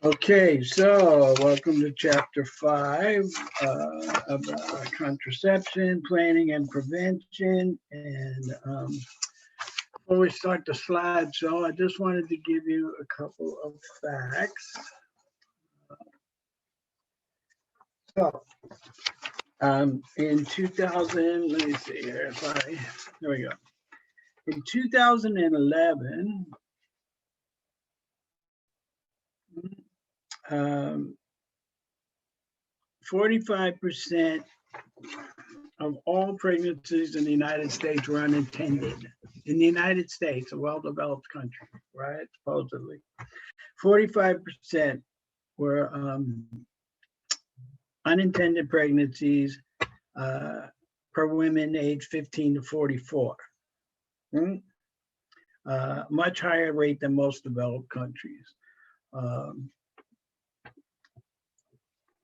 Okay, so welcome to chapter 5 about contraception, planning and prevention. And before we start the slideshow, I just wanted to give you a couple of facts. So in 2000, let me see here, there we go. In 2011, 45% of all pregnancies in the United States were unintended. In the United States, a well-developed country, right? Supposedly, 45% were unintended pregnancies per women aged 15 to 44. Much higher rate than most developed countries.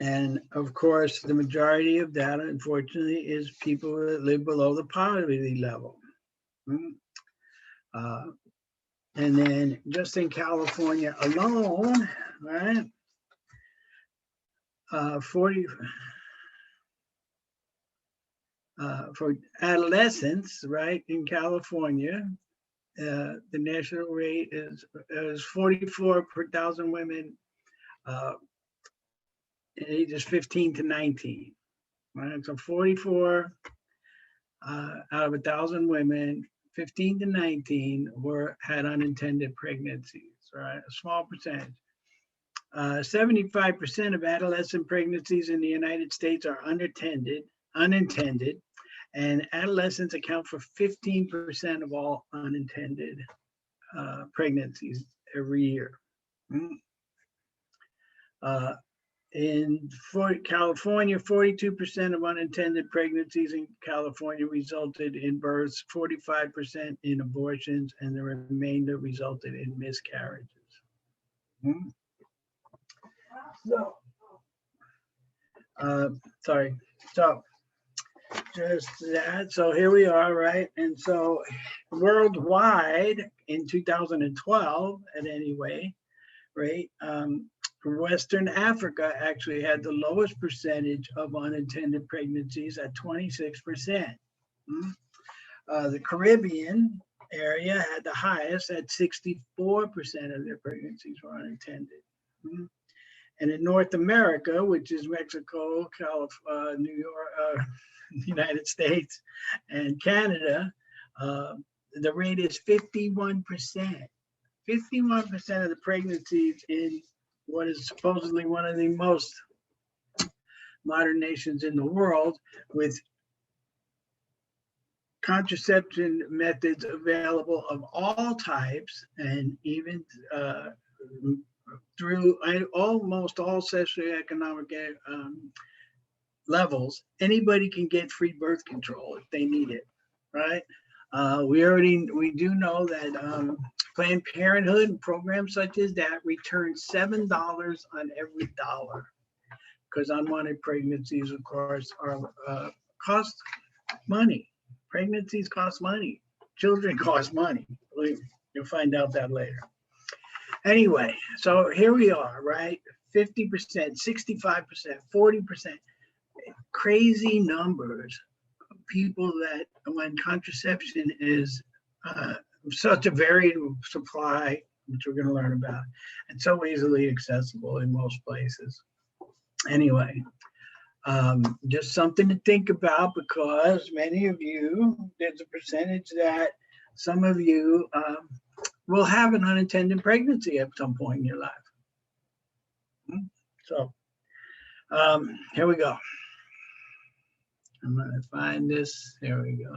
And of course, the majority of that, unfortunately, is people that live below the poverty level. And then just in California alone, right, 40 for adolescents, right, in California, the national rate is 44 per thousand women ages 15 to 19, right? So 44 out of 1,000 women, 15 to 19 had unintended pregnancies, right? A small percentage. 75% of adolescent pregnancies in the United States are unintended, and adolescents account for 15% of all unintended pregnancies every year. In California, 42% of unintended pregnancies in California resulted in births, 45% in abortions, and the remainder resulted in miscarriages. So just that. So here we are, right? And so worldwide in 2012, at any way, right? Western Africa actually had the lowest percentage of unintended pregnancies at 26%. The Caribbean area had the highest at 64% of their pregnancies were unintended. And in North America, which is Mexico, California, New York, the United States, and Canada, the rate is 51%. 51% of the pregnancies in what is supposedly one of the most modern nations in the world, with contraception methods available of all types, and even through almost all socioeconomic levels, anybody can get free birth control if they need it, right? We do know that Planned Parenthood and programs such as that return $7 on every dollar, because unwanted pregnancies, of course, are cost money. Pregnancies cost money. Children cost money. You'll find out that later. Anyway, so here we are, right? 50%, 65%, 40%, crazy numbers of people that, when contraception is such a varied supply, which we're going to learn about, and so easily accessible in most places. Anyway, just something to think about, because many of you, there's a percentage that some of you will have an unintended pregnancy at some point in your life. So here we go. I'm going to find this. There we go.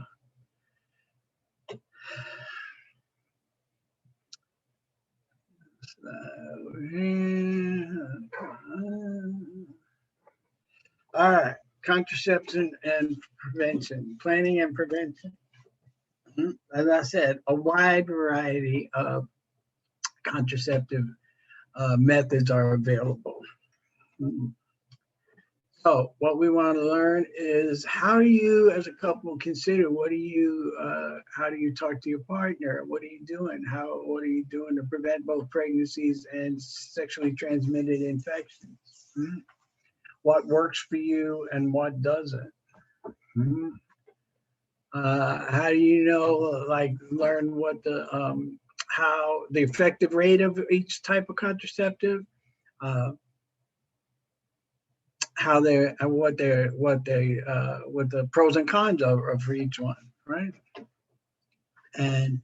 All right, contraception and prevention, planning and prevention. As I said, a wide variety of contraceptive methods are available. So what we want to learn is, how do you as a couple consider, how do you talk to your partner? What are you doing? What are you doing to prevent both pregnancies and sexually transmitted infections? Hmm? What works for you and what doesn't? Hmm? How do you know, like, learn what how the effective rate of each type of contraceptive? Uh, how they're what the pros and cons are for each one, right? And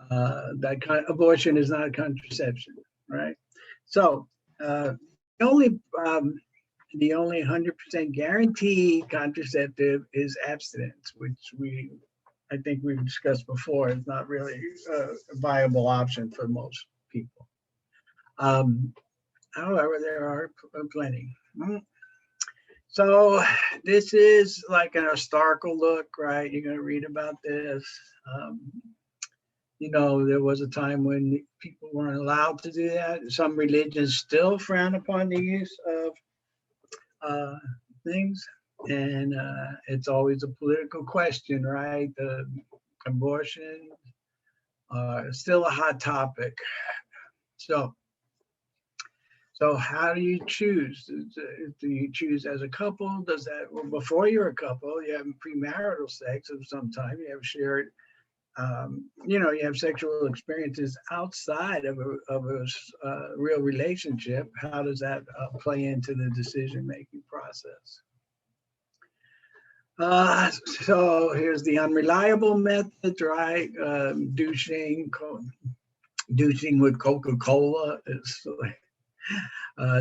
that kind of abortion is not a contraception, right? So the only um, the only 100% guaranteed contraceptive is abstinence, which I think we've discussed before, is not really a viable option for most people. Um, However, there are plenty. So this is like an historical look, right? You're going to read about this. Um, there was a time when people weren't allowed to do that. Some religions still frown upon the use of uh, things, and it's always a political question, right? The abortion is still a hot topic. So how do you choose? Do you choose as a couple? Before you're a couple, you have premarital sex of some time, you have shared, you have sexual experiences outside of a real relationship. How does that play into the decision-making process? So here's the unreliable methods, right? Douching with Coca-Cola is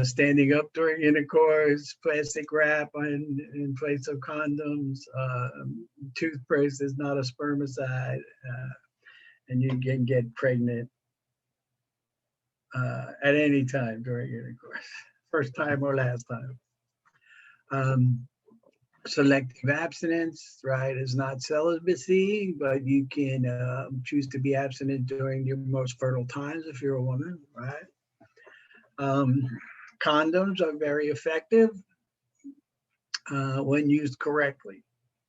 standing up during intercourse, plastic wrap in place of condoms, toothpaste is not a spermicide, and you can get pregnant at any time during intercourse, first time or last time. Selective abstinence, right, is not celibacy, but you can choose to be abstinent during your most fertile times if you're a woman, right? Condoms are very effective when used correctly,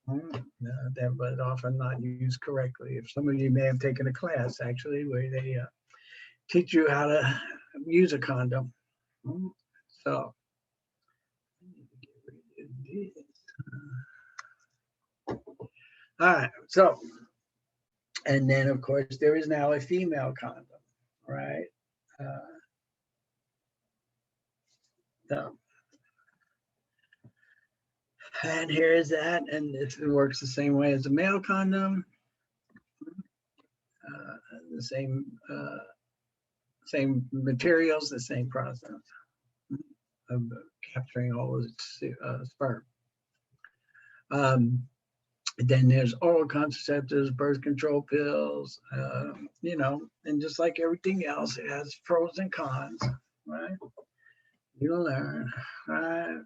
but often not used correctly. If some of you may have taken a class actually where they teach you how to use a condom. So, all right. So, and then of course there is now a female condom, right? So, and here is that, and it works the same way as a male condom. The same materials, the same process of capturing all the sperm. Then there's oral contraceptives, birth control pills, and just like everything else, it has pros and cons, right? You'll learn, right?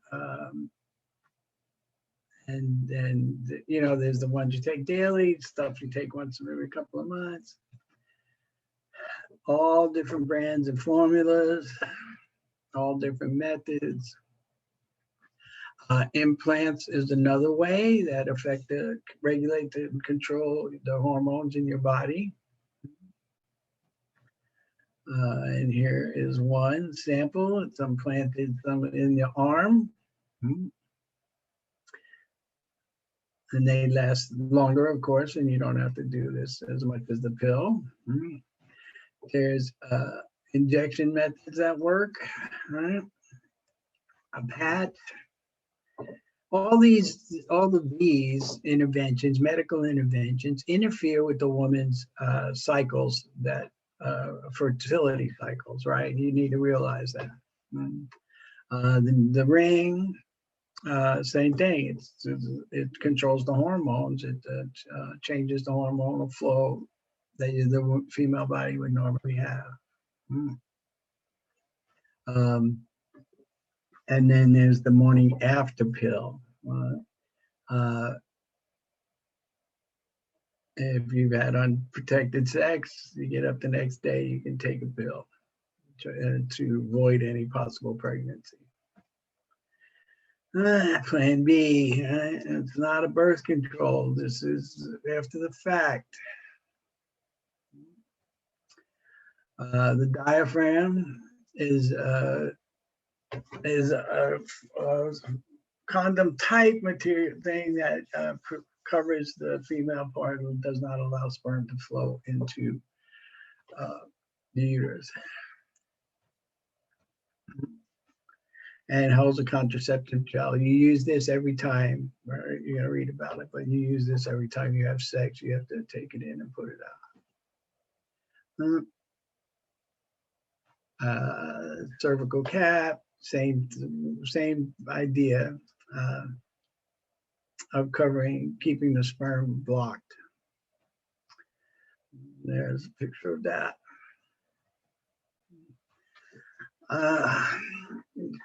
And then, there's the ones you take daily, stuff you take once every couple of months, all different brands and formulas, all different methods. Implants is another way that regulate and control the hormones in your body. And here is one sample. It's implanted in your arm. And they last longer, of course, and you don't have to do this as much as the pill. There's injection methods that work, right? A patch. All of these interventions, medical interventions, interfere with the woman's cycles, that fertility cycles, right? You need to realize that. The ring, same thing. It controls the hormones. It changes the hormonal flow that the female body would normally have. And then there's the morning after pill. If you've had unprotected sex, you get up the next day, you can take a pill to avoid any possible pregnancy. Plan B, it's not a birth control. This is after the fact. The diaphragm is a condom type material thing that covers the female part and does not allow sperm to flow into the uterus. And holds a contraceptive gel. You use this every time, right? You're gonna read about it, but you use this every time you have sex. You have to take it in and put it out. Cervical cap, same idea of covering, keeping the sperm blocked. There's a picture of that.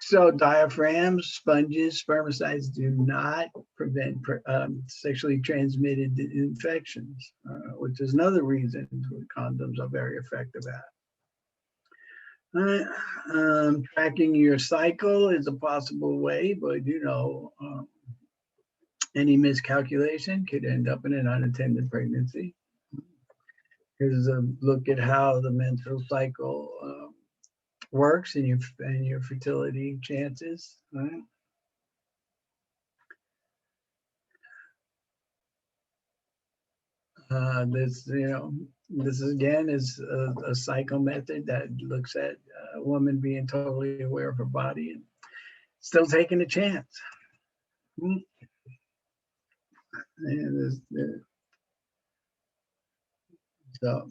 So diaphragms, sponges, spermicides do not prevent sexually transmitted infections, which is another reason condoms are very effective at. Tracking your cycle is a possible way, but any miscalculation could end up in an unattended pregnancy. Here's a look at how the menstrual cycle works and your fertility chances, right? This again is a cycle method that looks at a woman being totally aware of her body and still taking a chance. And so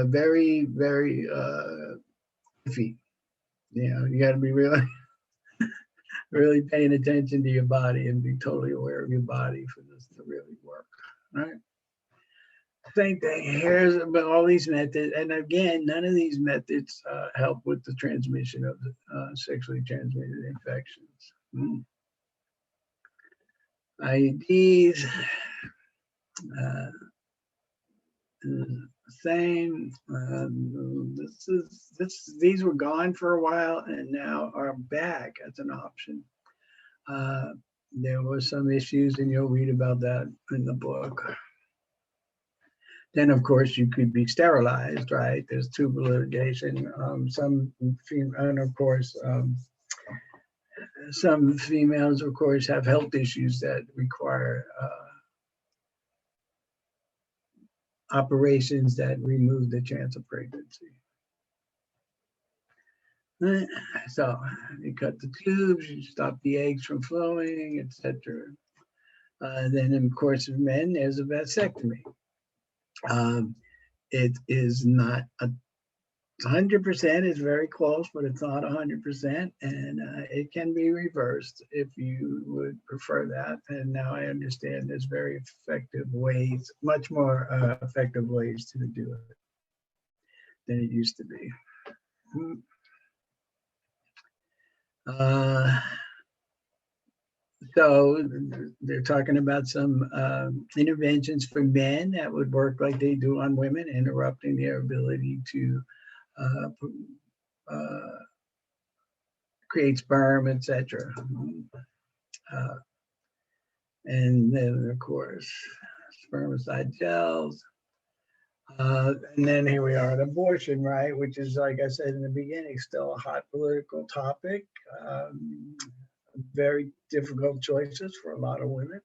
very, very iffy. You got to be really, really paying attention to your body and be totally aware of your body for this to really work, right? Same thing. Here's about all these methods, and again, none of these methods help with the transmission of the sexually transmitted infections. IUDs, same. These were gone for a while and now are back as an option. There were some issues, and you'll read about that in the book. Then, of course, you could be sterilized, right? There's tubal ligation. And of course, some females, of course, have health issues that require operations that remove the chance of pregnancy. So you cut the tubes, you stop the eggs from flowing, etc. Then, of course, in men, there's a vasectomy. It is not 100%, it's very close, but it's not 100%, and it can be reversed if you would prefer that. And now I understand there's very effective ways, much more effective ways to do it than it used to be. So they're talking about some interventions for men that would work like they do on women, interrupting their ability to create sperm, etc. And then, of course, spermicide gels. And then here we are at abortion, right? Which is, like I said in the beginning, still a hot political topic. Very difficult choices for a lot of women.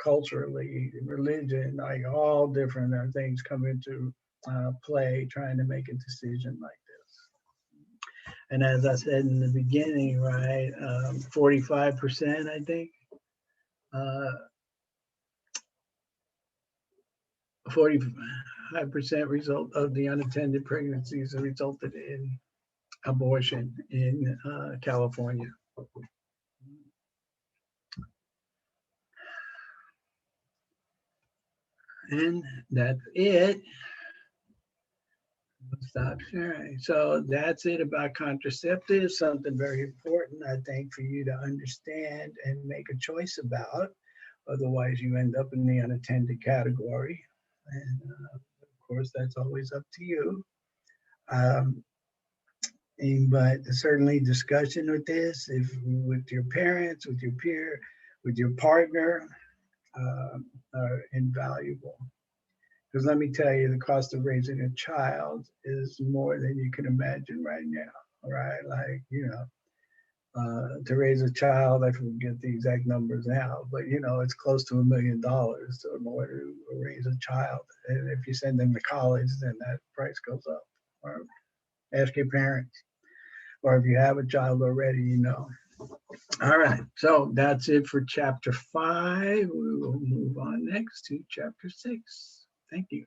Culturally, religion, like all different things come into play trying to make a decision like this. And as I said in the beginning, right, 45%, I think, 45% result of the unattended pregnancies resulted in abortion in California. And that's it. Stop sharing. So that's it about contraceptives, something very important, I think, for you to understand and make a choice about. Otherwise, you end up in the unattended category. And of course, that's always up to you. But certainly discussion with this, if with your parents, with your peer, with your partner, are invaluable. Because let me tell you, the cost of raising a child is more than you can imagine right now. All right, like to raise a child, I forget the exact numbers now, but it's close to $1 million in order to raise a child. And if you send them to college, then that price goes up. Or ask your parents, or if you have a child already. All right, so that's it for chapter 5. We will move on next to chapter 6. Thank you.